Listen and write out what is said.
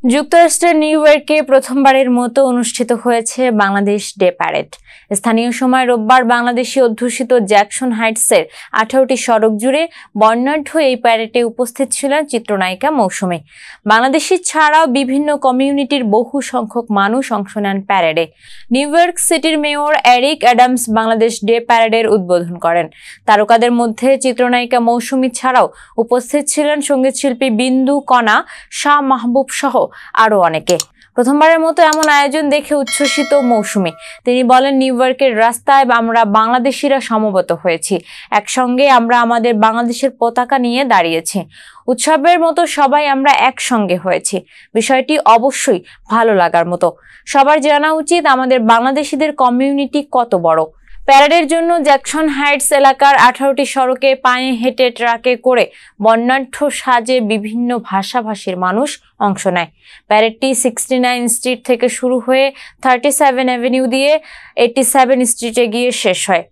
যুক্তরাষ্ট্রের নিউ ইয়র্কে প্রথমবারের মতো অনুষ্ঠিত হয়েছে বাংলাদেশ ডে প্যারেড। স্থানীয় সময় রোববার বাংলাদেশি অধ্যুষিত জ্যাকসন হাইটসের 18টি সড়ক জুড়ে বর্ণাঢ্য এই প্যারেডে উপস্থিত ছিলেন চিত্রনায়িকা মৌসুমী। বাংলাদেশি ছাড়াও বিভিন্ন কমিউনিটির বহু সংখ্যক মানুষ অংশ নেন প্যারেডে। নিউ ইয়র্ক সিটির mayor Eric Adams Bangladesh day প্যারেডের উদ্বোধন করেন। তারকাদের মধ্যে চিত্রনায়িকা মৌসুমী ছাড়াও উপস্থিত ছিলেন সঙ্গীতশিল্পী বিন্দু, কণা, শাহ মাহবুব সহ আরো অনেকে। প্রথমবারের মতো এমন আয়োজন দেখে উচ্ছ্বসিত মৌসুমী। তিনি বলেন, নিউ ইয়র্কের রাস্তায় আমরা বাংলাদেশিরা সমবেত হয়েছি, একসঙ্গে আমরা আমাদের বাংলাদেশের পতাকা নিয়ে দাঁড়িয়েছি। উৎসবের মতো সবাই আমরা একসঙ্গে হয়েছি, বিষয়টি অবশ্যই ভালো লাগার মতো। সবার জানা উচিত আমাদের বাংলাদেশিদের কমিউনিটি কত বড়। প্যারেডের জন্য জ্যাকসন হাইটস এলাকার 18টি সড়কে পায়ে হেঁটে ট্রাকে করে বর্ণাঢ্য সাজে বিভিন্ন ভাষাভাষীর মানুষ অংশ নেয়। প্যারেডটি 69 স্ট্রিট থেকে শুরু হয়ে 37 অ্যাভিনিউ দিয়ে 87 স্ট্রিটে গিয়ে শেষ হয়।